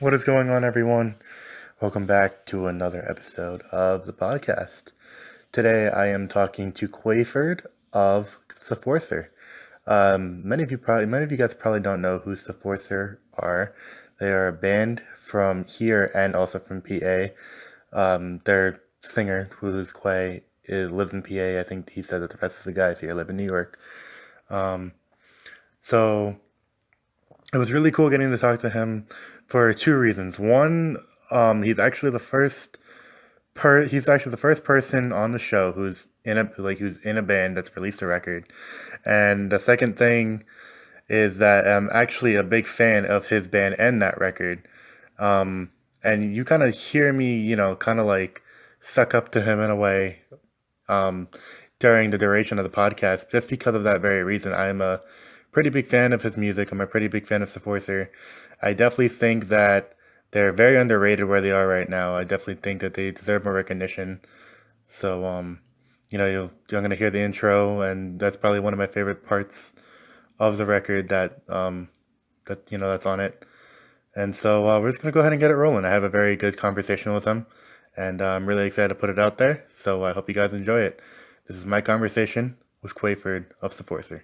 What is going on, everyone? Welcome back to another episode of the podcast. Today, I am talking to Quayferd of S'efforcer. Many of you guys probably don't know who S'efforcer are. They are a band from here and also from PA. Their singer, who's Quay, lives in PA. I think he said that the rest of the guys here live in New York. So it was really cool getting to talk to him for two reasons. One, he's actually the first person on the show who's in a band that's released a record. And the second thing is that I'm actually a big fan of his band and that record. And you kind of hear me, kind of like suck up to him in a way um, during the duration of the podcast, just because of that very reason. I'm a pretty big fan of his music. I'm a pretty big fan of S'efforcer. I definitely think that they're very underrated where they are right now. I definitely think that they deserve more recognition. So, you're gonna hear the intro, and that's probably one of my favorite parts of the record that's on it. And so we're just gonna go ahead and get it rolling. I have a very good conversation with him, and I'm really excited to put it out there. So I hope you guys enjoy it. This is my conversation with Quayferd of S'efforcer.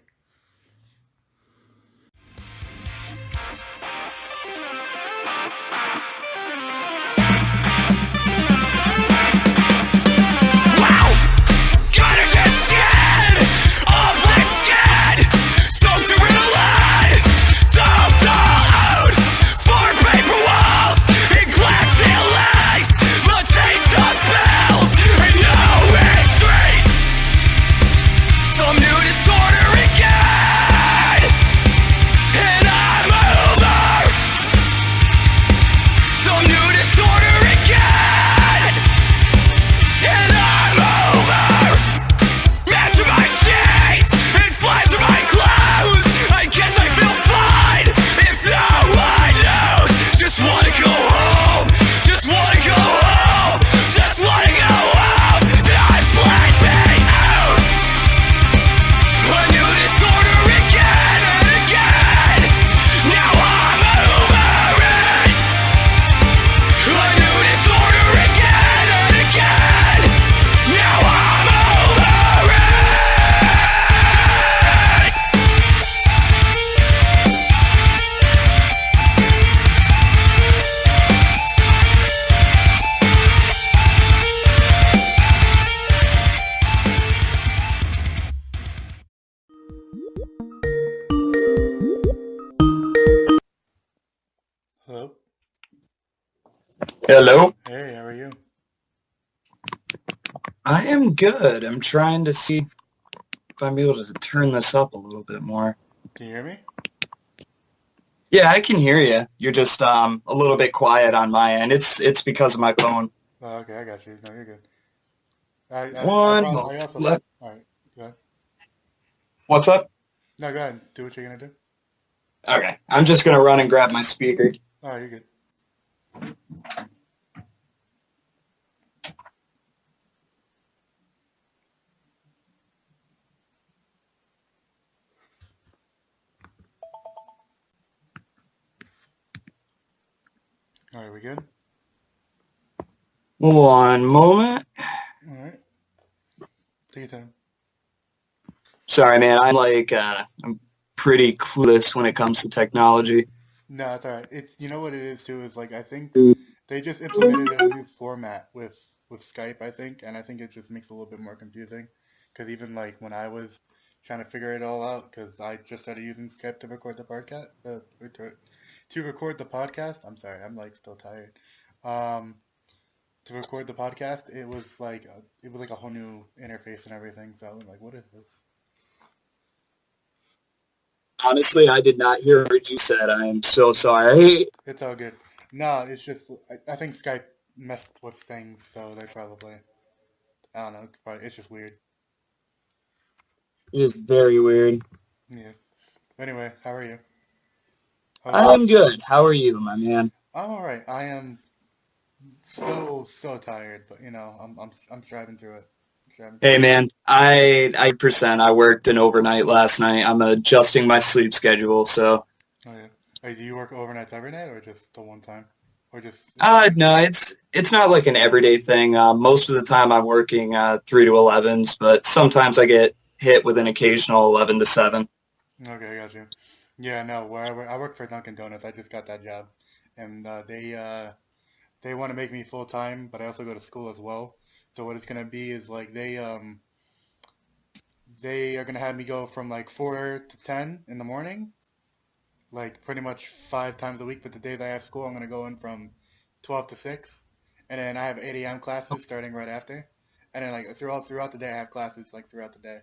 Hello. Hello. Hey, how are you? I am good. I'm trying to see if I'm able to turn this up a little bit more. Can you hear me? Yeah, I can hear you. You're just a little bit quiet on my end. It's because of my phone. Oh, okay, I got you. No, you're good. One moment. I also. Let, All right, go ahead. what's up? No, go ahead. Do what you're gonna do. Okay. I'm just going to run and grab my speaker. Oh, you're good. All right, we good? One moment. All right. Take your time. Sorry, man. I'm pretty clueless when it comes to technology. No, that's all right. It's what it is too is like I think they just implemented a new format with Skype, I think, and I think it just makes it a little bit more confusing. Because even like when I was trying to figure it all out, because I just started using Skype to record the podcast, to record the podcast. I'm sorry, I'm like still tired. Um, to record the podcast, it was like a whole new interface and everything. So I'm like, what is this? Honestly, I did not hear what you said. I am so sorry. It's all good. No, it's just I think Skype messed with things, so they probably I don't know. It's just weird. It is very weird. Yeah. Anyway, how are you? I'm good. How are you, my man? I'm all right. I am so tired, but I'm striving through it. Hey, man, I worked an overnight last night. I'm adjusting my sleep schedule, so. Oh yeah. Hey, do you work overnights every night or just the one time? or just is it? No, it's not like an everyday thing. Most of the time I'm working 3 to 11s, but sometimes I get hit with an occasional 11 to 7. Okay, I got you. Yeah, no, I work for Dunkin' Donuts. I just got that job, and they want to make me full time, but I also go to school as well. So what it's gonna be is like they are gonna have me go from like 4 to 10 in the morning, like pretty much 5 times a week. But the days I have school, I'm gonna go in from 12 to 6, and then I have 8 a.m. classes starting right after, and then like throughout the day I have classes like throughout the day.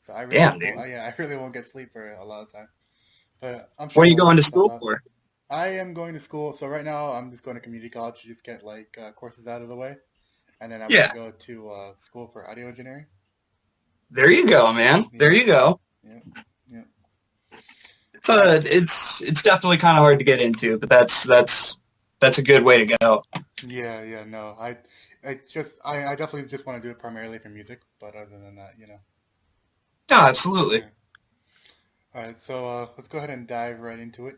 So I really Damn, will, dude. yeah, I really won't get sleep for a lot of time. But I'm What sure are you we'll going figure to stuff school out. for? I am going to school. So right now I'm just going to community college to just get like courses out of the way, and then I'm gonna Yeah, go to school for audio engineering. there you go, man. There Yeah, you go. yeah, yeah. It's definitely kind of hard to get into, but that's a good way to go. Yeah, yeah, no. I definitely just want to do it primarily for music, but other than that, you know. No, absolutely. Yeah. All right, so let's go ahead and dive right into it.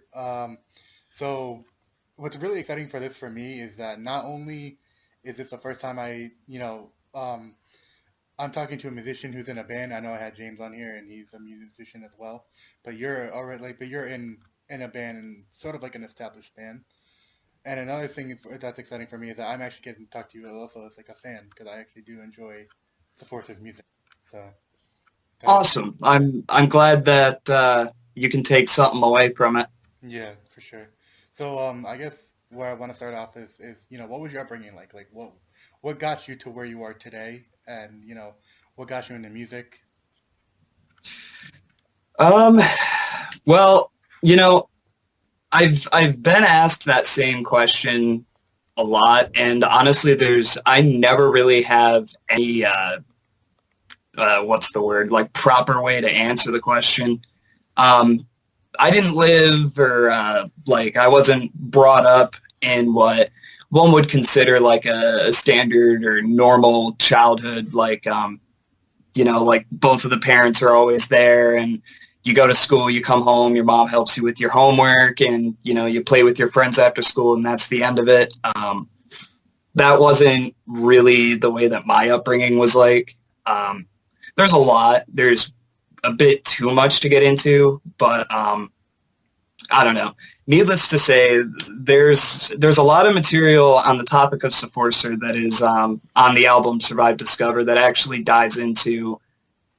So what's really exciting for this for me is that not only is this the first time I'm talking to a musician who's in a band. I know I had James on here, and he's a musician as well. But you're in a band and sort of like an established band. And another thing that's exciting for me is that I'm actually getting to talk to you also as like a fan because I actually do enjoy S'efforcer's music. So that's Awesome. yeah, I'm glad that you can take something away from it. yeah, for sure. So I guess where I want to start off is what was your upbringing like? Like what got you to where you are today, and what got you into music? Um, well, you know, I've been asked that same question a lot, and honestly, I never really have any what's the word, like proper way to answer the question. Um, I didn't live or like I wasn't brought up in what one would consider like a standard or normal childhood. Like like both of the parents are always there, and you go to school, you come home, your mom helps you with your homework, and you play with your friends after school, and that's the end of it. That wasn't really the way that my upbringing was like. Um, there's a lot. There's a bit too much to get into, but I don't know. Needless to say, there's a lot of material on the topic of S'efforcer that is on the album Survive Discover that actually dives into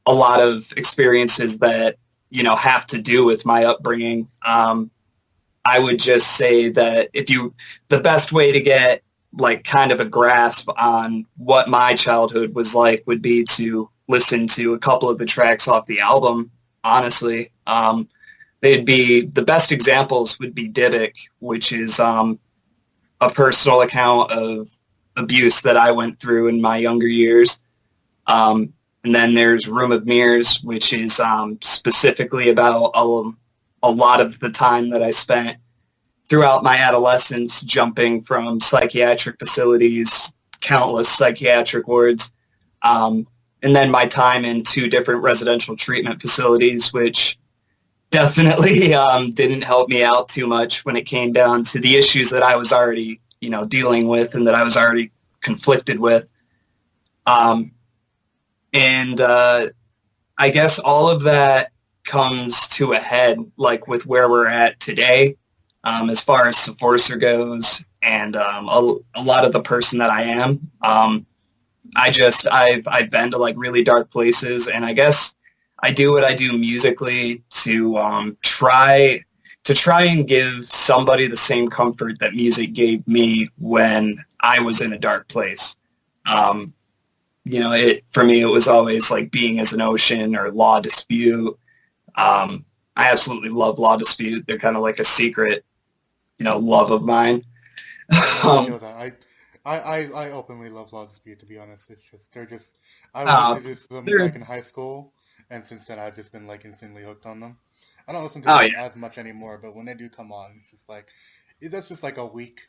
a lot of experiences that have to do with my upbringing. I would just say that the best way to get like kind of a grasp on what my childhood was like would be to listen to a couple of the tracks off the album. Honestly, they'd be the best examples would be Dybbuk, which is a personal account of abuse that I went through in my younger years. And then there's Room of Mirrors, which is specifically about a lot of the time that I spent throughout my adolescence jumping from psychiatric facilities, countless psychiatric wards, and then my time in 2 different residential treatment facilities, which definitely didn't help me out too much when it came down to the issues that I was already, dealing with and that I was already conflicted with. Um, and I guess all of that comes to a head, like with where we're at today, as far as S'efforcer goes, and a lot of the person that I am. I've been to like really dark places, and I guess I do what I do musically to try and give somebody the same comfort that music gave me when I was in a dark place. Um, it for me it was always like Being as an Ocean or Law Dispute. I absolutely love Law Dispute. They're kind of like a secret, love of mine. I um, feel that. I openly love Law Dispute, to be honest. It's just they're just I was uh, introduced to them they're back in high school, and since then I've just been like instantly hooked on them. I don't listen to oh them yeah, as much anymore, but when they do come on, it's just like that's just like a week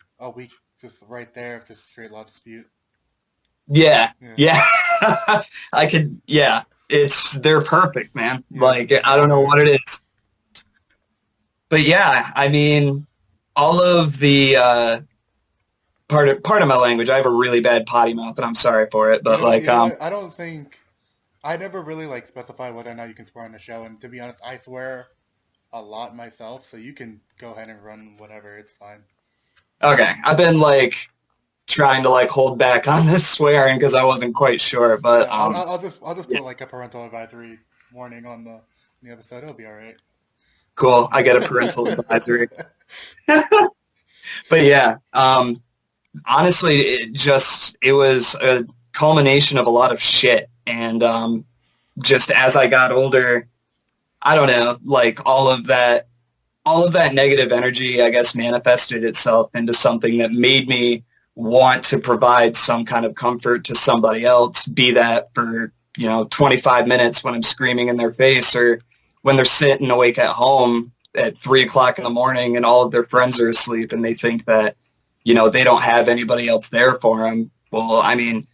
just right there of just straight Law Dispute. yeah, Yeah, yeah. I could, yeah. They're perfect, man. yeah, Like I yeah. don't know what it is, but yeah, I mean, all of the part of my language. I have a really bad potty mouth, and I'm sorry for it. But like, I don't think I never really like specified whether or not you can swear on the show. And to be honest, I swear a lot myself, so you can go ahead and run whatever. It's fine. okay, I've been like trying to like hold back on this swearing because I wasn't quite sure. But Yeah, I'll just put like a parental advisory warning on the episode. It'll be all right. cool. I get a parental advisory. But yeah, honestly, it was a culmination of a lot of shit, and just as I got older, I don't know, like all of that negative energy, I guess, manifested itself into something that made me want to provide some kind of comfort to somebody else, be that for 25 minutes when I'm screaming in their face, or when they're sitting awake at home at 3 o'clock in the morning and all of their friends are asleep and they think that they don't have anybody else there for them. Well, I mean,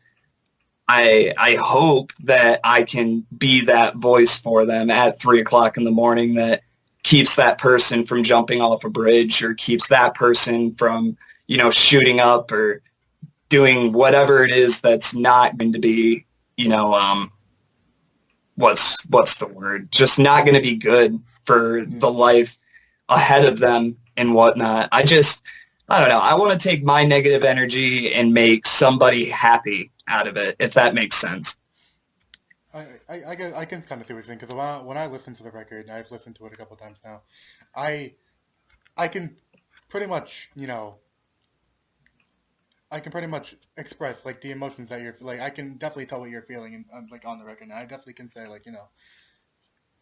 I hope that I can be that voice for them at 3 o'clock in the morning that keeps that person from jumping off a bridge, or keeps that person from, shooting up, or doing whatever it is that's not going to be, what's the word? Just not going to be good for the life ahead of them and whatnot. I don't know. I want to take my negative energy and make somebody happy out of it, if that makes sense. I can kind of see what you're saying, because when I listen to the record, and I've listened to it a couple times now, I can pretty much, I can pretty much express like the emotions that you're like. I can definitely tell what you're feeling, and like on the record. And I definitely can say like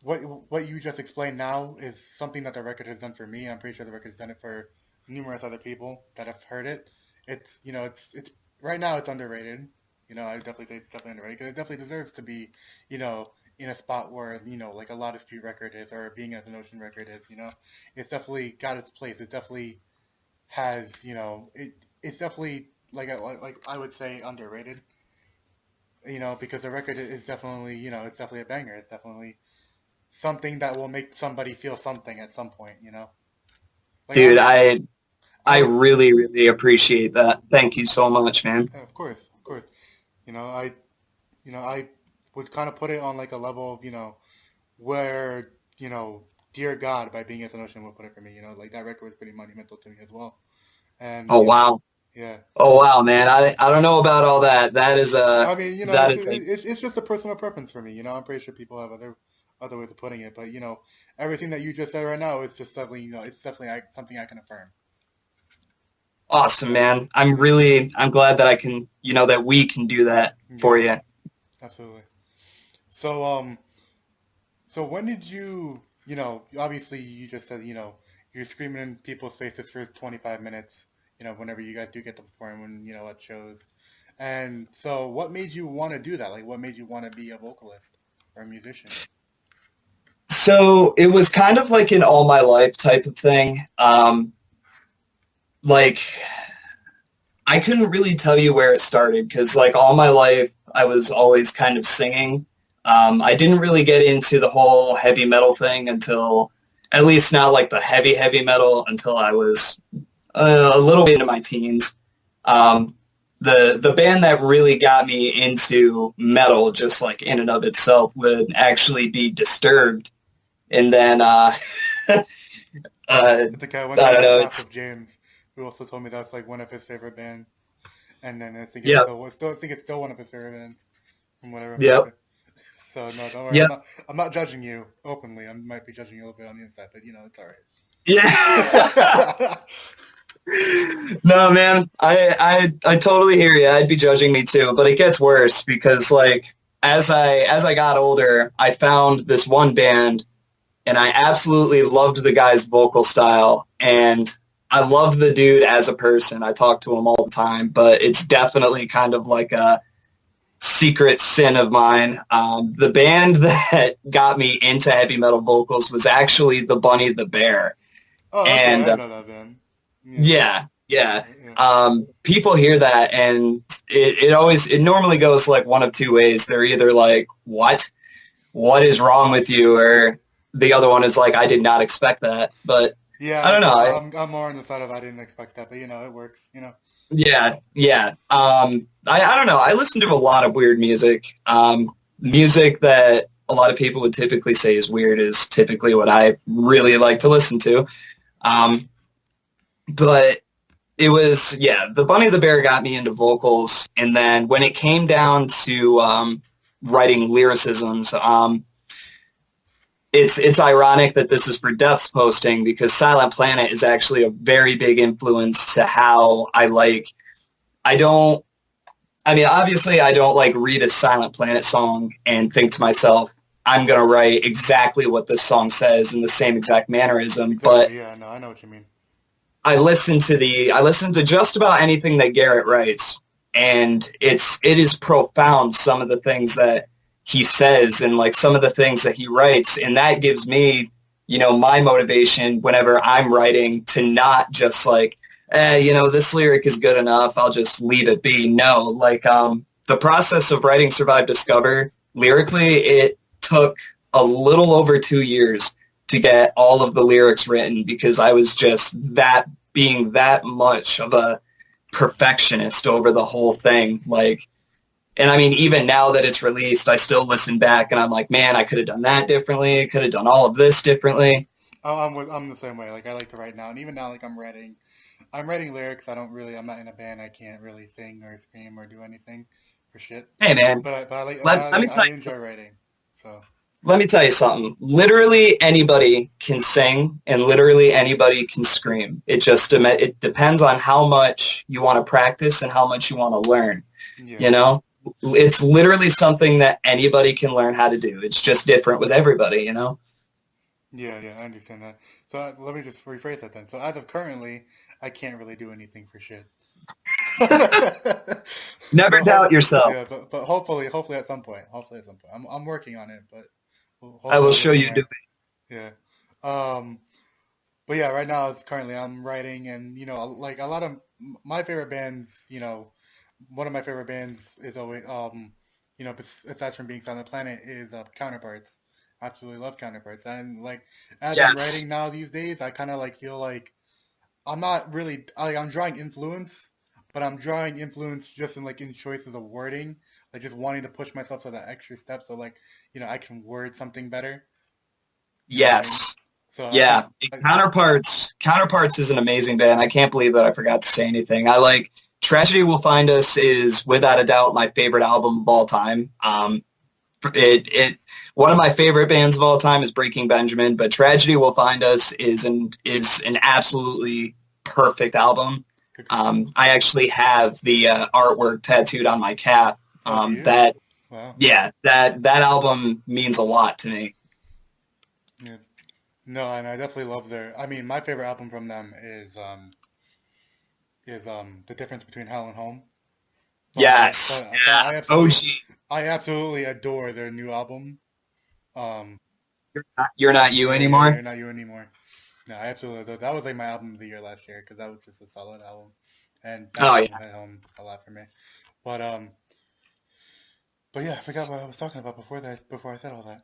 what you just explained now is something that the record has done for me. I'm pretty sure the record's done it for numerous other people that have heard it. It's it's right now it's underrated. I would definitely say it's definitely underrated, because it definitely deserves to be, in a spot where, like a Lot of Street record is, or Being as an Ocean record is, it's definitely got its place. It definitely has, it's definitely, like I would say, underrated, because the record is definitely, it's definitely a banger. It's definitely something that will make somebody feel something at some point, Like, dude, I really, really appreciate that. Thank you so much, man. Of course. I would kind of put it on like a level of, where, Dear God by Being as an Ocean would put it for me. Like that record was pretty monumental to me as well. And Oh wow. Yeah. Oh wow, man. I don't know about all that. That is I mean, it's just a personal preference for me. I'm pretty sure people have other ways of putting it, but everything that you just said right now is just definitely, it's definitely something I can affirm. Awesome, man. I'm glad that I can, that we can do that for you. Absolutely. So, so when did you, obviously you just said, you're screaming in people's faces for 25 minutes, whenever you guys do get to perform, when, at shows. And so what made you want to do that? Like, what made you want to be a vocalist or a musician? So it was kind of like an all my life type of thing. Like, I couldn't really tell you where it started, because like all my life I was always kind of singing. I didn't really get into the whole heavy metal thing until, at least not like the heavy metal, until I was a little bit into my teens. The band that really got me into metal, just like in and of itself, would actually be Disturbed. And then I think I don't know. It's James, who also told me that's like one of his favorite bands, and then I think it's still one of his favorite bands from whatever. Yep. So no, don't worry. Yep. I'm not judging you openly. I might be judging you a little bit on the inside, but it's all right. Yeah. No, man, I totally hear you. I'd be judging me too, but it gets worse, because like as I got older, I found this one band, and I absolutely loved the guy's vocal style, and I love the dude as a person. I talk to him all the time, but it's definitely kind of like a secret sin of mine. The band that got me into heavy metal vocals was actually the Bunny the Bear. Oh, okay, and I know that band. Yeah. People hear that, and it normally goes like one of two ways. They're either like, what is wrong with you? Or the other one is like, I did not expect that. But Yeah, I don't know. I'm more on the side of I didn't expect that, but it works. Yeah, yeah. I don't know. I listen to a lot of weird music. Music that a lot of people would typically say is weird is typically what I really like to listen to. Um, but it was, yeah, the Bunny the Bear got me into vocals, and then when it came down to writing lyricisms, it's ironic that this is for Depthsposting because Silent Planet is actually a very big influence to how I like. I don't. I mean, obviously, I don't like read a Silent Planet song and think to myself, I'm gonna write exactly what this song says in the same exact mannerism. But Exactly. Yeah. No, I know what you mean. I listen to just about anything that Garrett writes, and it is profound. Some of the things that he says and like some of the things that he writes, and that gives me, my motivation whenever I'm writing to not just like, this lyric is good enough, I'll just leave it be. No, like the process of writing Survive Discover lyrically, it took a little over 2 years to get all of the lyrics written because I was just being that much of a perfectionist over the whole thing. Like, and I mean, even now that it's released, I still listen back and I'm like, man, I could have done that differently. I could have done all of this differently. Oh, I'm the same way. Like I like to write now, and even now, like I'm writing lyrics. I'm not in a band. I can't really sing or scream or do anything for shit. Hey, man, But let me tell I you enjoy writing. So. Let me tell you something. Literally anybody can sing and literally anybody can scream. It depends on how much you want to practice and how much you want to learn. Yeah. It's literally something that anybody can learn how to do. It's just different with everybody, Yeah, I understand that. So let me just rephrase that then. So as of currently, I can't really do anything for shit. Never doubt yourself. Yeah, but hopefully at some point. I'm working on it, but I will show you doing. Yeah. But yeah, right now it's currently I'm writing, and like a lot of my favorite bands. One of my favorite bands is always aside from being Silent Planet is Counterparts. Absolutely love Counterparts, and like as I'm Yes. writing now these days, I kind of like feel like I'm not really like I'm drawing influence, but I'm drawing influence just in choices of wording, like just wanting to push myself to that extra step, so like I can word something better. You know what I mean? Yes. So I Yeah. think Counterparts is an amazing band. I can't believe that I forgot to say anything. I like Tragedy Will Find Us is without a doubt my favorite album of all time. One of my favorite bands of all time is Breaking Benjamin, but Tragedy Will Find Us is an absolutely perfect album. I actually have the artwork tattooed on my calf. That Wow. Yeah, that album means a lot to me. Yeah. No, and I definitely love I mean, my favorite album from them is The Difference Between Hell and Home. Yes, yeah, OG. I absolutely adore their new album. You're not you anymore. You're not you anymore. No, I absolutely adore. That was like my album of the year last year because that was just a solid album, and that album hit home a lot for me. But yeah, I forgot what I was talking about before I said all that.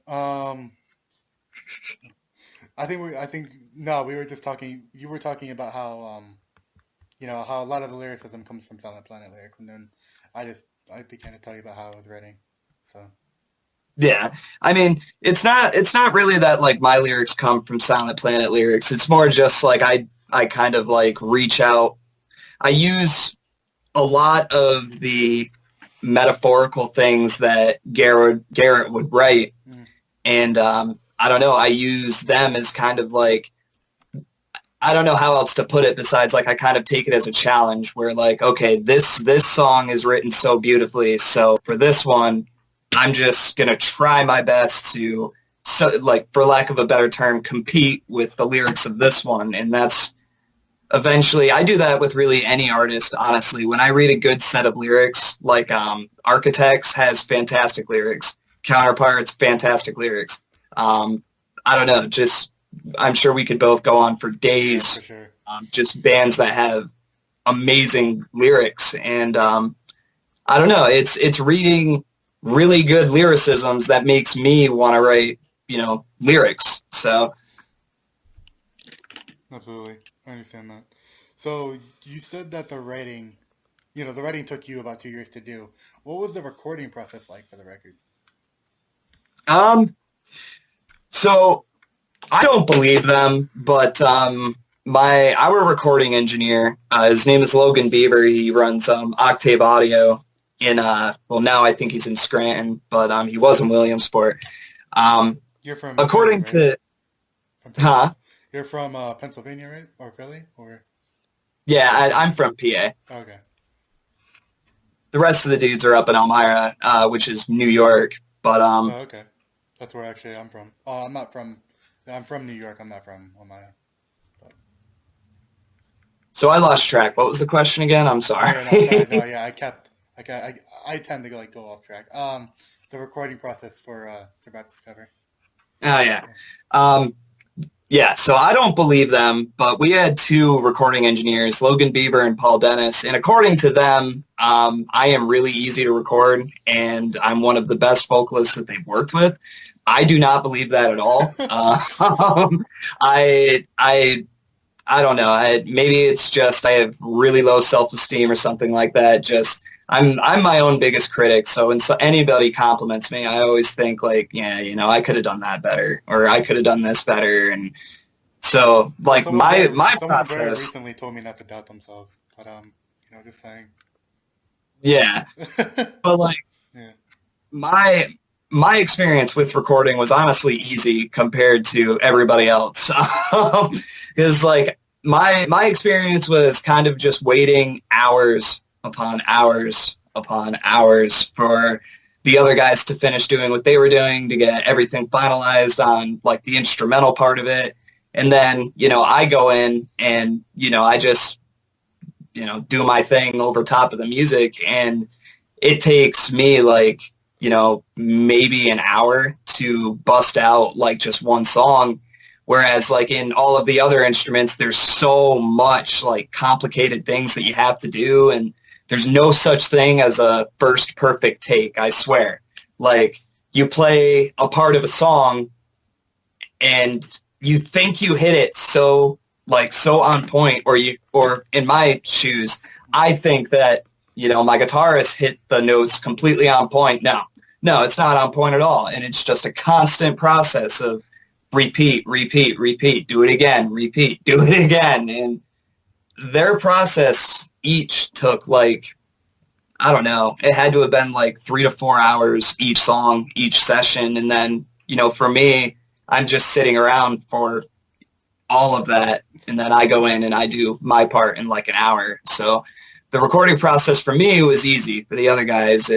We were just talking. You were talking about how how a lot of the lyricism comes from Silent Planet lyrics, and then I began to tell you about how I was writing. So yeah, I mean, it's not really that like my lyrics come from Silent Planet lyrics. It's more just like I kind of like reach out. I use a lot of the metaphorical things that Garrett would write, and I don't know. I use them as kind of like, I don't know how else to put it besides like I kind of take it as a challenge where like, okay, this song is written so beautifully, so for this one, I'm just gonna try my best to, so like for lack of a better term, compete with the lyrics of this one, and that's eventually I do that with really any artist. Honestly, when I read a good set of lyrics, like Architects has fantastic lyrics, Counterparts fantastic lyrics. I don't know, just I'm sure we could both go on for days. Yeah, for sure. Just bands that have amazing lyrics, and I don't know. It's reading really good lyricisms that makes me want to write, lyrics. So Absolutely. I understand that. So you said that the writing took you about 2 years to do. What was the recording process like for the record? Um, so I don't believe them, but our recording engineer, his name is Logan Bieber. He runs Octave Audio in now I think he's in Scranton, but he was in Williamsport. Um, You're from Philly, according right? to From huh? You're from Pennsylvania, right? Or Philly? Or Yeah, I'm from PA. okay. The rest of the dudes are up in Elmira, which is New York. But Oh, okay. That's where actually I'm from. Oh, I'm not from. I'm from New York. I'm not from Ohio. But so I lost track. What was the question again? I'm sorry. yeah, no, sorry, no, yeah, I kept. I tend to go off track. The recording process for about Discover. Oh yeah. Yeah. Um, Yeah, so I don't believe them, but we had two recording engineers, Logan Bieber and Paul Dennis, and according to them, I am really easy to record, and I'm one of the best vocalists that they've worked with. I do not believe that at all. I don't know. Maybe it's just I have really low self-esteem or something like that. Just I'm my own biggest critic. So when anybody compliments me, I always think like, yeah, I could have done that better, or I could have done this better. And so Well, like my someone very process, recently told me not to doubt themselves, but just saying. yeah. But like Yeah. my my experience with recording was honestly easy compared to everybody else. Because like my experience was kind of just waiting hours upon hours upon hours for the other guys to finish doing what they were doing to get everything finalized on like the instrumental part of it. And then, I go in and, I just, do my thing over top of the music. And it takes me like, maybe an hour to bust out like just one song. Whereas like in all of the other instruments, there's so much like complicated things that you have to do. And there's no such thing as a first perfect take, I swear. Like you play a part of a song and you think you hit it so on point, or in my shoes, I think that, my guitarist hit the notes completely on point. No, it's not on point at all. And it's just a constant process of repeat, repeat, repeat, do it again, repeat, do it again. And their process each took like, I don't know, it had to have been like 3 to 4 hours each song, each session. And then, for me, I'm just sitting around for all of that. And then I go in and I do my part in like an hour. So the recording process for me was easy. For the other guys,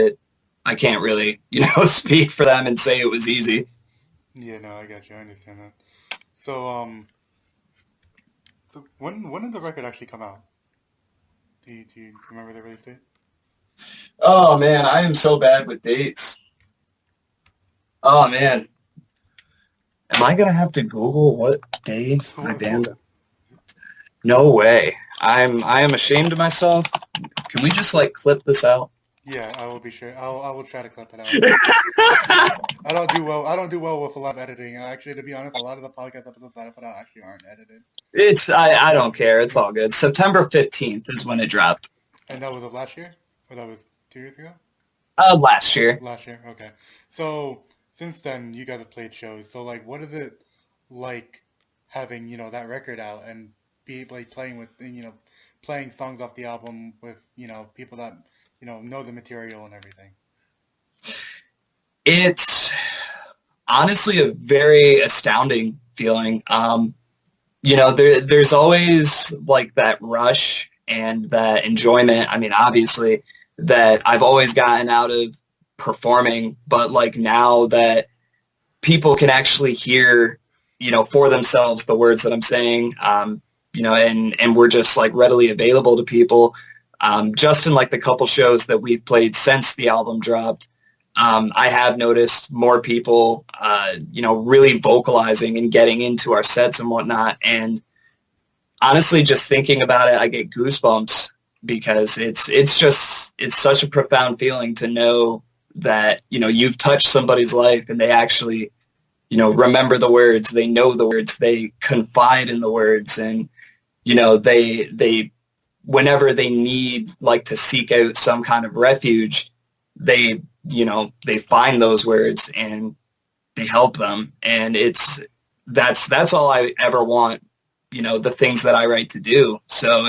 I can't really, speak for them and say it was easy. Yeah, no, I got you. I understand that. So when did the record actually come out? Do you remember the release date? Oh man, I am so bad with dates. Oh man. Am I gonna have to Google what day my band's? No way. I am ashamed of myself. Can we just like clip this out? Yeah, I will be sure. I will try to clip it out. I don't do well with a lot of editing. Actually, to be honest, a lot of the podcast episodes that I put out actually aren't edited. I don't care. It's all good. September 15th is when it dropped. And that was of last year? Or that was 2 years ago? Last year. Last year, okay. So since then, you guys have played shows. So like, what is it like having that record out and be like playing with playing songs off the album with people that know the material and everything? It's honestly a very astounding feeling. There's always like that rush and that enjoyment. I mean, obviously, that I've always gotten out of performing, but like now that people can actually hear, for themselves the words that I'm saying, and we're just like readily available to people. Just in like the couple shows that we've played since the album dropped, I have noticed more people, really vocalizing and getting into our sets and whatnot. And honestly, just thinking about it, I get goosebumps because it's such a profound feeling to know that, you've touched somebody's life and they actually, remember the words, they know the words, they confide in the words, and, they whenever they need like to seek out some kind of refuge, they find those words and they help them. And that's all I ever want, the things that I write to do. So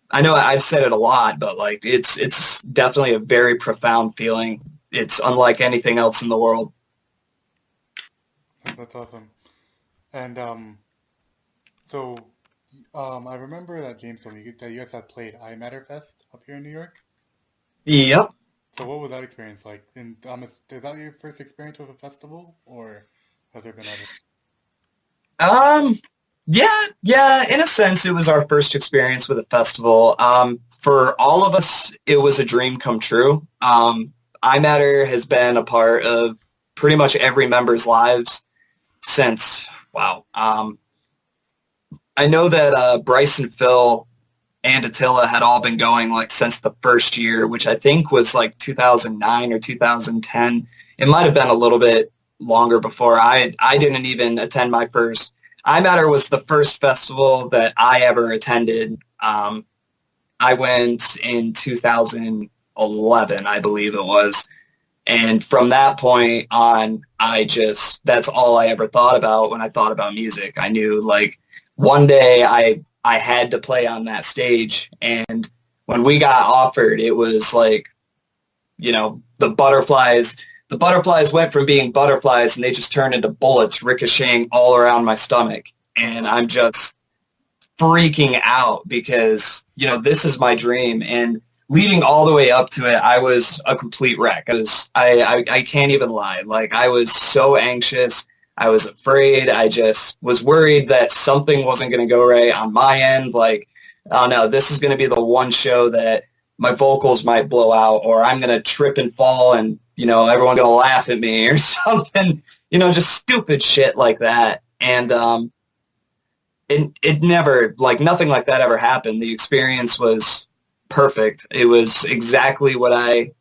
I know I've said it a lot, but like it's definitely a very profound feeling. It's unlike anything else in the world. That's awesome. And so I remember that James told me that you guys had played iMatter Fest up here in New York. Yep. So what was that experience like? And is that your first experience with a festival, or has there been others? Yeah, in a sense, it was our first experience with a festival. For all of us, it was a dream come true. iMatter has been a part of pretty much every member's lives since, wow. I know that Bryce and Phil and Attila had all been going like since the first year, which I think was like 2009 or 2010. It might have been a little bit longer before. I didn't even attend my first. iMatter was the first festival that I ever attended. I went in 2011, I believe it was. And from that point on, that's all I ever thought about when I thought about music. I knew like one day I had to play on that stage. And when we got offered, it was like, the butterflies went from being butterflies and they just turned into bullets ricocheting all around my stomach. And I'm just freaking out because, this is my dream. And leading all the way up to it, I was a complete wreck. I can't even lie. Like, I was so anxious. I was afraid. I just was worried that something wasn't going to go right on my end. Like, oh no, this is going to be the one show that my vocals might blow out, or I'm going to trip and fall and, everyone's going to laugh at me or something, just stupid shit like that. And it never, like, nothing like that ever happened. The experience was perfect. It was exactly what I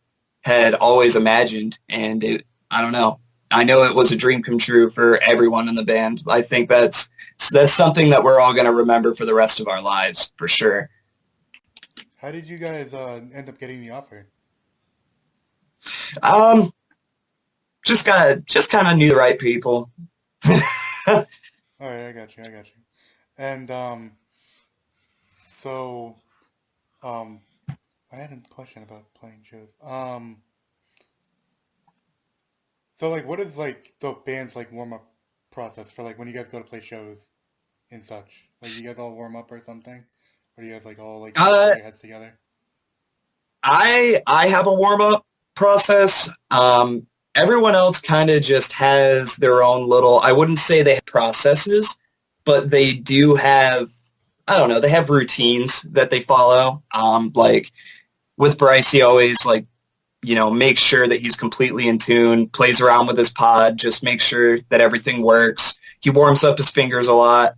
had always imagined. And I don't know. I know it was a dream come true for everyone in the band. I think that's something that we're all going to remember for the rest of our lives, for sure. How did you guys end up getting the offer? Just kind of knew the right people. All right, I got you. And so I had a question about playing shows. So like, what is like the band's like warm up process for like when you guys go to play shows and such? Like, you guys all warm up or something, or do you guys like all like put your heads together? I have a warm up process. Everyone else kind of just has their own little. I wouldn't say they have processes, but they do have. I don't know. They have routines that they follow. Like with Bryce, he always like, makes sure that he's completely in tune, plays around with his pod, just make sure that everything works. He warms up his fingers a lot,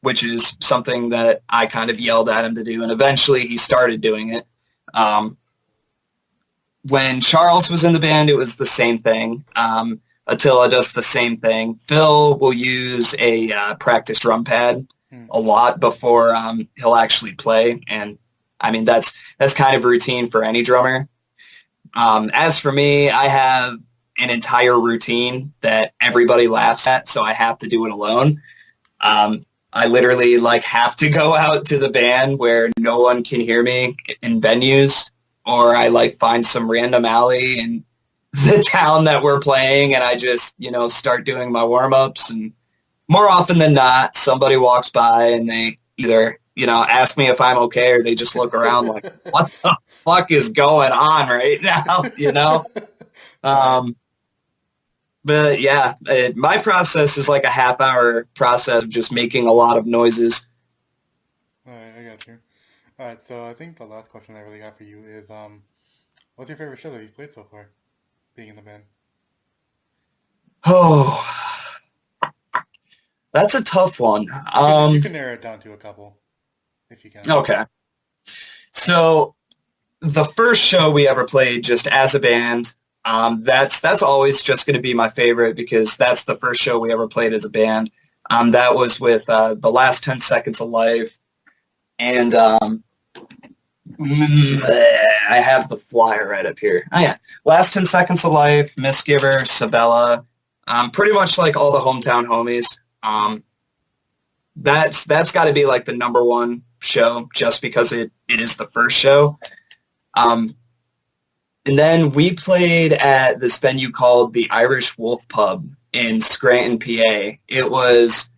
which is something that I kind of yelled at him to do, and eventually he started doing it. When Charles was in the band, it was the same thing. Attila does the same thing. Phil will use a practice drum pad a lot before he'll actually play, and I mean that's kind of routine for any drummer. As for me, I have an entire routine that everybody laughs at, so I have to do it alone. I literally like have to go out to the band where no one can hear me in venues, or I like find some random alley in the town that we're playing, and I just, start doing my warm-ups. And more often than not, somebody walks by and they either, ask me if I'm okay, or they just look around like, what the fuck is going on right now, But yeah, my process is like a half-hour process of just making a lot of noises. All right, I got you. All right, so I think the last question I really got for you is, what's your favorite show that you've played so far, being in the band? Oh, that's a tough one. You can narrow it down to a couple, if you can. Okay. So the first show we ever played just as a band That's always just going to be my favorite because that's the first show we ever played as a band. That was with The Last 10 Seconds of Life, and I have the flyer right up here. Oh yeah, Last 10 Seconds of Life, Misgiver, Sabella, pretty much like all the hometown homies. That's got to be like the number one show just because it is the first show. And then we played at this venue called the Irish Wolf Pub in Scranton, PA. It was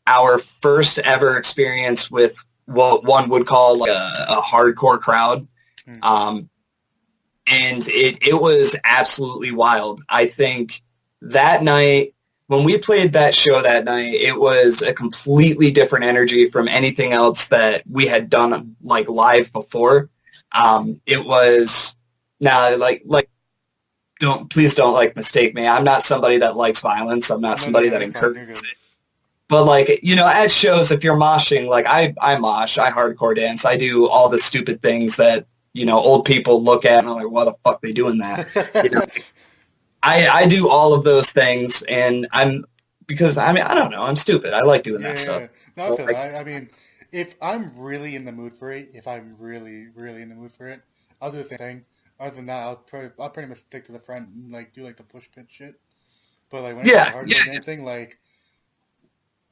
our first ever experience with what one would call like a hardcore crowd. And it was absolutely wild. I think that night, when we played that show that night, it was a completely different energy from anything else that we had done like live before. It was now please don't like mistake me. I'm not somebody that likes violence. I'm not somebody that encourages it. But like, you know, at shows, if you're moshing, like I mosh, I hardcore dance, I do all the stupid things that, you know, old people look at and are like, why the fuck they doing that? You know, I do all of those things, and because I mean, I don't know, I'm stupid. I like doing that stuff. No, because I mean, if I'm really in the mood for it, if I'm really, really in the mood for it, I'll do the same thing. Other than that, I'll pretty much stick to the front and like do like the push pit shit. But like when it's hardcore dancing, like,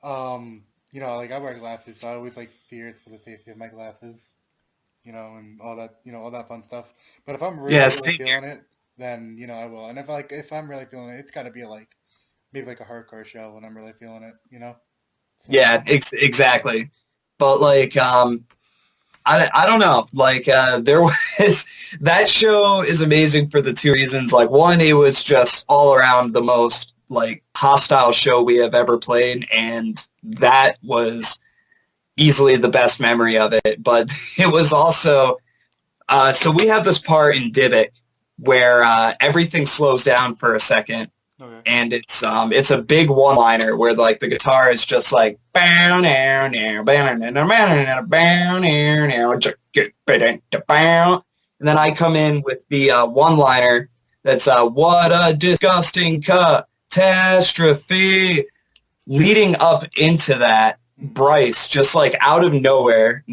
you know, like I wear glasses, so I always like feared for the safety of my glasses, you know, and all that, you know, all that fun stuff. But if I'm really, really feeling it, then you know I will. And if I'm really feeling it, it's got to be like maybe like a hardcore show when I'm really feeling it, you know. So. Yeah, exactly. But like, I don't know. Like, there was that show is amazing for the two reasons. Like, one, it was just all around the most like hostile show we have ever played, and that was easily the best memory of it. But it was also so we have this part in Dybbuk where everything slows down for a second. Okay. And it's a big one-liner where like the guitar is just like and then I come in with the one-liner that's what a disgusting catastrophe. Leading up into that, Bryce just like out of nowhere,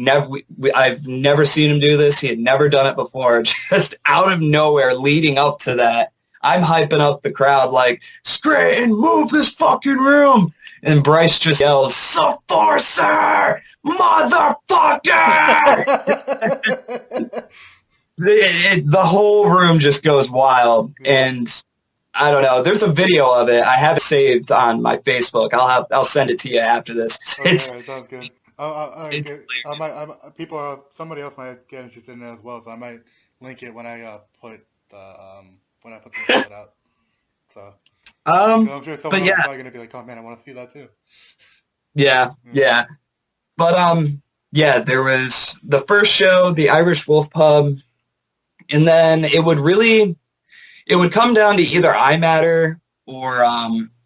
I've never seen him do this. He had never done it before. Just out of nowhere, leading up to that. I'm hyping up the crowd like, Scranton, move this fucking room. And Bryce just yells, S'efforcer, motherfucker! The whole room just goes wild. And I don't know. There's a video of it. I have it saved on my Facebook. I'll send it to you after this. Okay, sounds good. Somebody else might get interested in it as well, so I might link it when I put the episode out. So I'm sure someone else is probably gonna be like, "Oh man, I want to see that too." Yeah. But yeah, there was the first show, the Irish Wolf Pub, and then it would come down to either I Matter or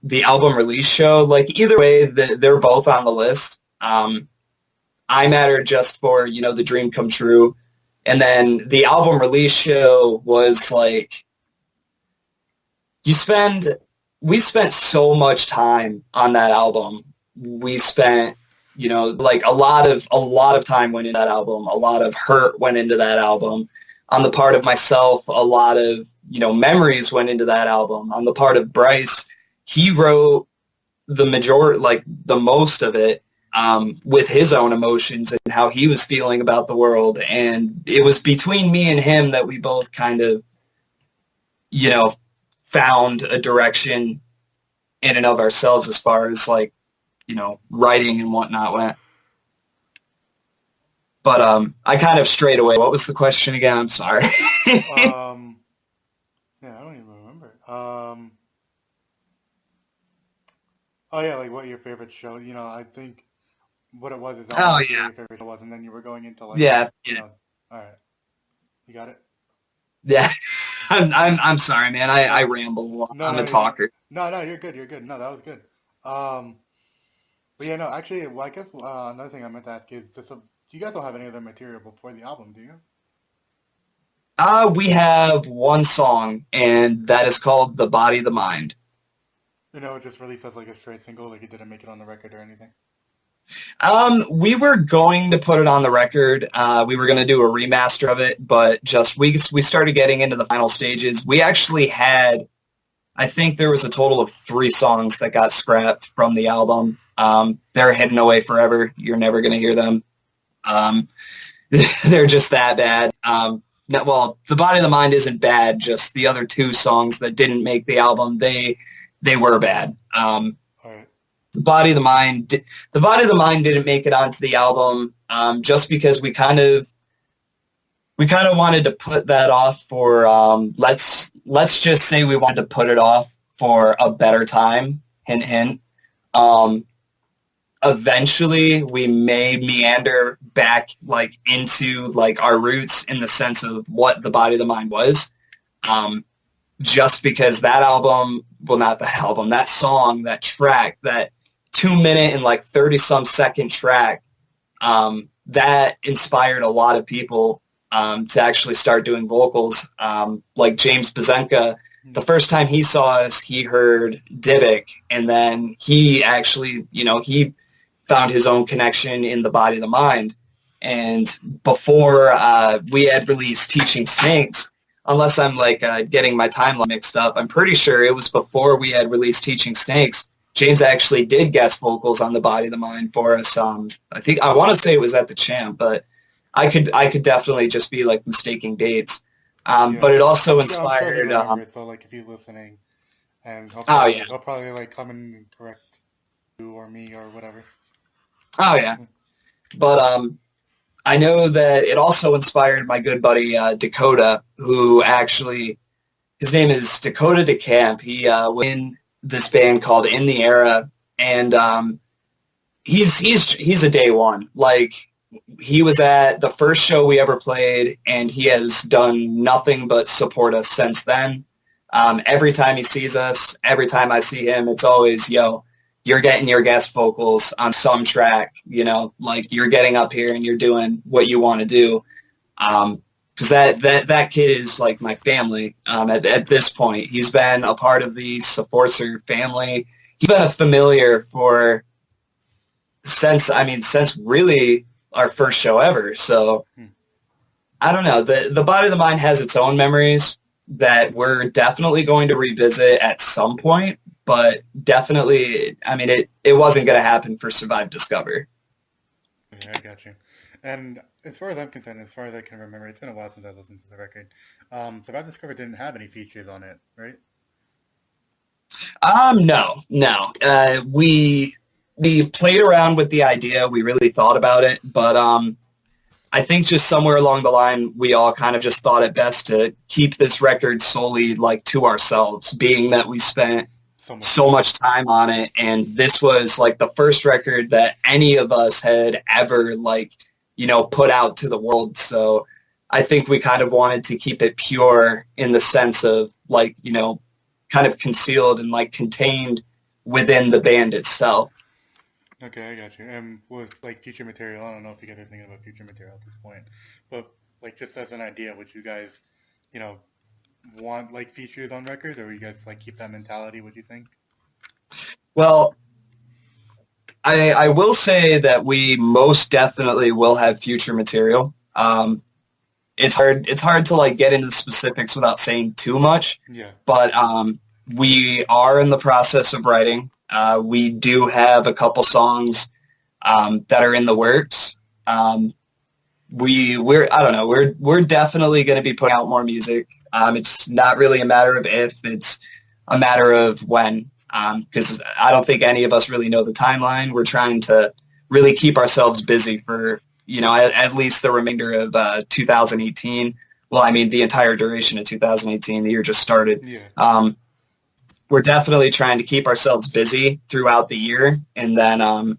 the album release show. Like either way, they're both on the list. I Matter just for, you know, the dream come true, and then the album release show was like. We spent so much time on that album. We spent, you know, like a lot of time went into that album. A lot of hurt went into that album. On the part of myself, a lot of, you know, memories went into that album. On the part of Bryce, he wrote the most of it with his own emotions and how he was feeling about the world. And it was between me and him that we both kind of, you know, found a direction in and of ourselves as far as like, you know, writing and whatnot went. But I kind of strayed away. What was the question again? I'm sorry. Yeah, I don't even remember. Oh yeah, like what your favorite show? You know, I think what it was is what your favorite show was, and then you were going into like you know, all right, you got it. Yeah, I'm sorry, man. I ramble a lot. I'm a talker. No, you're good. You're good. No, that was good. But yeah, no, actually, well, I guess another thing I meant to ask is, do you guys don't have any other material before the album, do you? We have one song, and that is called "The Body, the Mind." It just released as like a straight single, like it didn't make it on the record or anything. We were going to put it on the record. We were going to do a remaster of it, but just we started getting into the final stages. We actually had, I think there was a total of 3 songs that got scrapped from the album. They're hidden away forever. You're never going to hear them. They're just that bad. Well, The Body of the Mind isn't bad. Just the other 2 songs that didn't make the album, they were bad. Right. The Body of the Mind didn't make it onto the album, just because we kind of wanted to put that off for let's just say we wanted to put it off for a better time. Hint, hint. Eventually, we may meander back like into like our roots in the sense of what The Body of the Mind was. Just because that album, well, not the album, that song, that track, that 2-minute and like 30-some second track, that inspired a lot of people to actually start doing vocals. Like James Bazenka, the first time he saw us, he heard Dybbuk, and then he actually, he found his own connection in The Body of the Mind. And before we had released Teaching Snakes, unless I'm like getting my timeline mixed up, I'm pretty sure it was before we had released Teaching Snakes. James actually did guest vocals on The Body of the Mind for us. I want to say it was at the Champ, but I could definitely just be like mistaking dates. But it also inspired. So like if he's listening, and he'll probably like come and correct you or me or whatever. Oh yeah, but I know that it also inspired my good buddy Dakota, who actually, his name is Dakota DeCamp. He was in this band called In the Era, and he's a day one. Like, he was at the first show we ever played, and he has done nothing but support us since then. Every time he sees us, every time I see him, it's always, yo, you're getting your guest vocals on some track, like you're getting up here and you're doing what you want to do. Because that kid is like my family at this point. He's been a part of the S'efforcer family. He's been a familiar since really our first show ever. So I don't know. The Body of the Mind has its own memories that we're definitely going to revisit at some point. But definitely, it wasn't going to happen for Survive Discover. Yeah, I got you. And as far as I'm concerned, as far as I can remember, it's been a while since I listened to the record. Survive Discover didn't have any features on it, right? No. We played around with the idea. We really thought about it, but I think just somewhere along the line, we all kind of just thought it best to keep this record solely like to ourselves, being that we spent so much time on it, and this was like the first record that any of us had ever put out to the world. So I think we kind of wanted to keep it pure in the sense of kind of concealed and like contained within the band itself. Okay, I got you. And with like future material, I don't know if you guys are thinking about future material at this point, but like just as an idea, would you guys, want like features on records, or you guys like keep that mentality? What do you think? Well, I will say that we most definitely will have future material. It's hard to like get into the specifics without saying too much. Yeah. But we are in the process of writing. We do have a couple songs that are in the works. We're definitely going to be putting out more music. It's not really a matter of if, it's a matter of when, because I don't think any of us really know the timeline. We're trying to really keep ourselves busy for, at least the remainder of 2018. Well, the entire duration of 2018. The year just started. Yeah. We're definitely trying to keep ourselves busy throughout the year, and then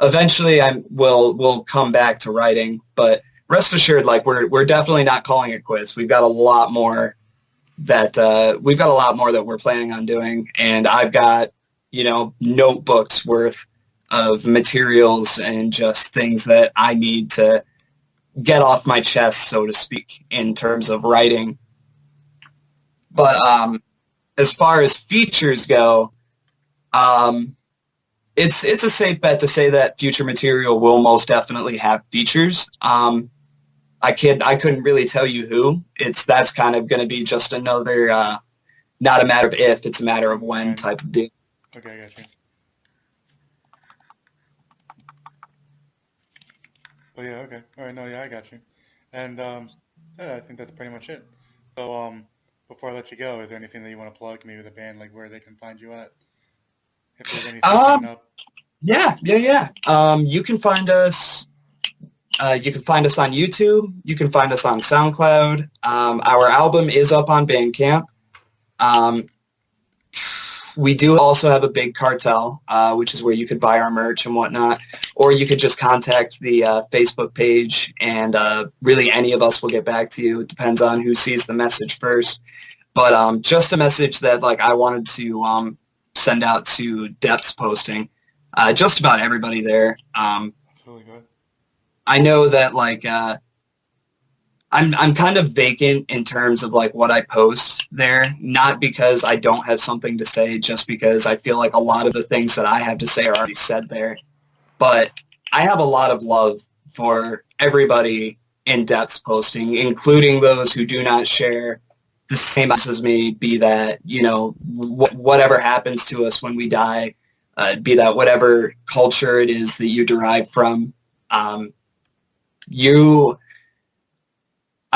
eventually we'll come back to writing, but rest assured, like we're definitely not calling it quits. We've got a lot more that we're planning on doing, and I've got notebooks worth of materials and just things that I need to get off my chest, so to speak, in terms of writing. But as far as features go, it's a safe bet to say that future material will most definitely have features. I couldn't really tell you who. That's kind of going to be just another, not a matter of if, it's a matter of when type of deal. Okay, I got you. Oh yeah, okay. All right, no, yeah, I got you. And yeah, I think that's pretty much it. So before I let you go, is there anything that you want to plug? Maybe the band, like where they can find you at? If there's anything coming up. Yeah. You can find us. You can find us on YouTube. You can find us on SoundCloud. Our album is up on Bandcamp. We do also have a big cartel, which is where you could buy our merch and whatnot, or you could just contact the Facebook page, and really any of us will get back to you. It depends on who sees the message first. But just a message that like I wanted to send out to Depthsposting, just about everybody there. Totally good. I know that like I'm kind of vacant in terms of like what I post there, not because I don't have something to say, just because I feel like a lot of the things that I have to say are already said there. But I have a lot of love for everybody in Depthsposting, including those who do not share the same as me, be that, you know, whatever happens to us when we die, be that whatever culture it is that you derive from,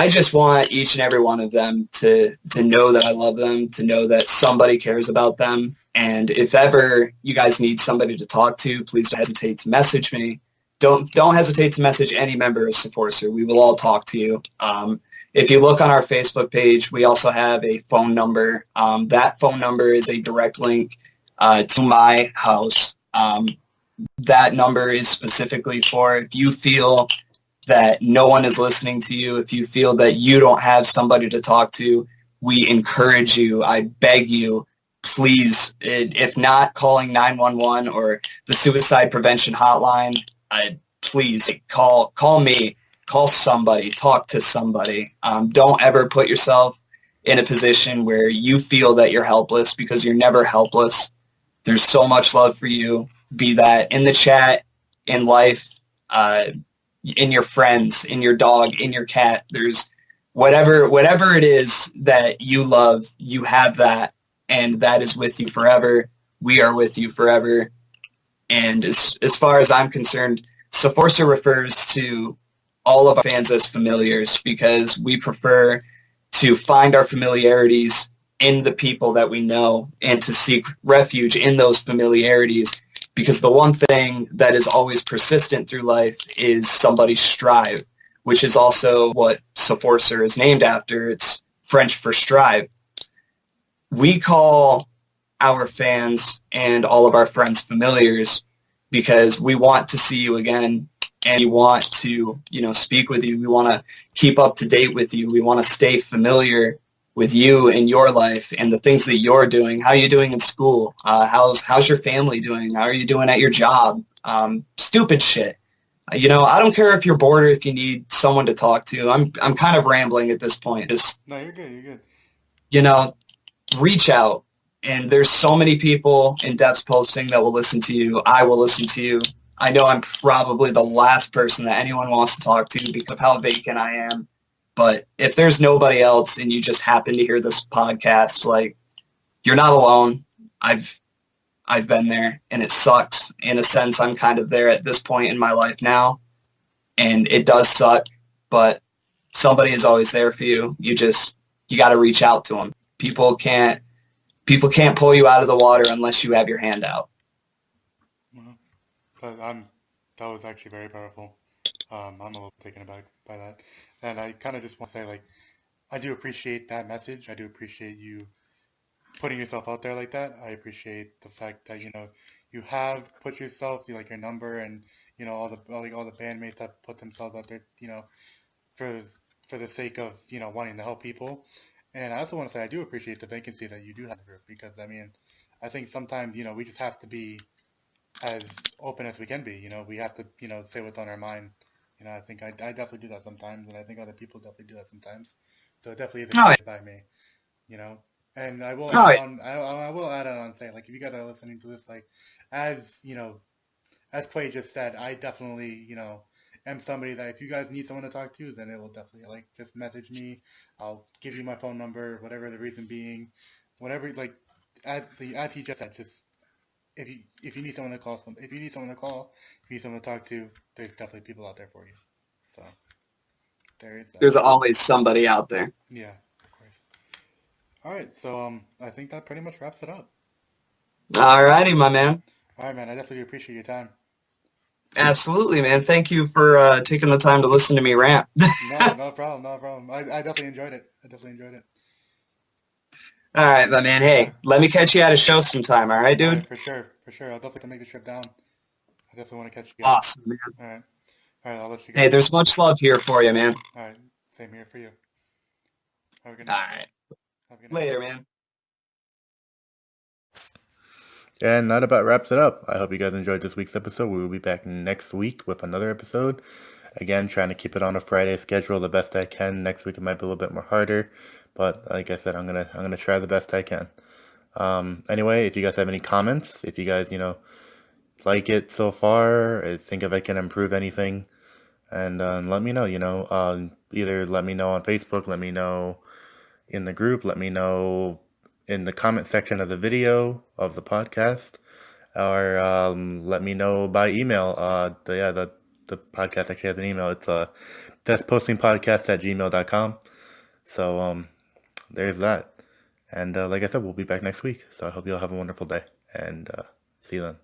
I just want each and every one of them to know that I love them, to know that somebody cares about them. And if ever you guys need somebody to talk to, please don't hesitate to message me. Don't hesitate to message any member of S'efforcer. We will all talk to you. If you look on our Facebook page, we also have a phone number. That phone number is a direct link to my house. That number is specifically for if you feel that no one is listening to you, if you feel that you don't have somebody to talk to, we encourage you, I beg you, please, if not calling 911 or the suicide prevention hotline, please call me, call somebody, talk to somebody. Don't ever put yourself in a position where you feel that you're helpless, because you're never helpless. There's so much love for you, be that in the chat, in life, in your friends, in your dog, in your cat. There's whatever it is that you love, you have that, and that is with you forever. We are with you forever. And as far as I'm concerned, S'efforcer refers to all of our fans as familiars, because we prefer to find our familiarities in the people that we know and to seek refuge in those familiarities. Because the one thing that is always persistent through life is somebody's strive, which is also what S'efforcer is named after. It's French for strive. We call our fans and all of our friends familiars because we want to see you again, and we want to, speak with you. We want to keep up to date with you. We want to stay familiar with you and your life and the things that you're doing. How are you doing in school? How's your family doing? How are you doing at your job? Stupid shit. I don't care if you're bored or if you need someone to talk to. I'm kind of rambling at this point. No, you're good. You're good. Reach out. And there's so many people in Depthsposting that will listen to you. I will listen to you. I know I'm probably the last person that anyone wants to talk to because of how vacant I am. But if there's nobody else and you just happen to hear this podcast, like, you're not alone. I've been there, and it sucks. In a sense, I'm kind of there at this point in my life now, and it does suck, but somebody is always there for you. You got to reach out to them. People can't pull you out of the water unless you have your hand out. But that was actually very powerful. I'm a little taken aback by that. And I kind of just want to say, like, I do appreciate that message. I do appreciate you putting yourself out there like that. I appreciate the fact that, you have put yourself, like, your number, and, all the bandmates have put themselves out there, for the sake of, wanting to help people. And I also want to say I do appreciate the vacancy that you do have in the group, because, I think sometimes, we just have to be as open as we can be. We have to, say what's on our mind You know, I think I definitely do that sometimes, and I think other people definitely do that sometimes. So it definitely is Oh, accepted by me. You know, and I will oh, add yeah. on. I will add on say, like, if you guys are listening to this, like, as you know, as Quay just said, I definitely, am somebody that if you guys need someone to talk to, then it will definitely, like, just message me. I'll give you my phone number, whatever the reason being, whatever, like, as he just said, just if you need someone to call, if you need someone to call, if you need someone to talk to, there's definitely people out there for you. So there is that. There's always somebody out there. Yeah, of course. All right, so I think that pretty much wraps it up. All righty, my man. All right, man. I definitely appreciate your time. Absolutely, man. Thank you for taking the time to listen to me rant. No problem, no problem. I definitely enjoyed it. I definitely enjoyed it. All right, my man. Hey, let me catch you at a show sometime. All right, dude? All right, for sure. I'll definitely make the trip down. I definitely want to catch you guys. Awesome, man. All right. All right, I'll let you go. Hey, there's much love here for you, man. All right, same here for you. Have a good All night. right. Have a good night. Later, man. And that about wraps it up. I hope you guys enjoyed this week's episode. We will be back next week with another episode. Again, trying to keep it on a Friday schedule the best I can. Next week it might be a little bit more harder, but like I said, I'm gonna try the best I can. Anyway, if you guys have any comments, if you guys like it so far, or think if I can improve anything, and let me know. Either let me know on Facebook, let me know in the group, let me know in the comment section of the video of the podcast, or let me know by email. The podcast actually has an email. It's depthspostingpodcast@gmail.com. So there's that. And like I said, we'll be back next week. So I hope you all have a wonderful day, and see you then.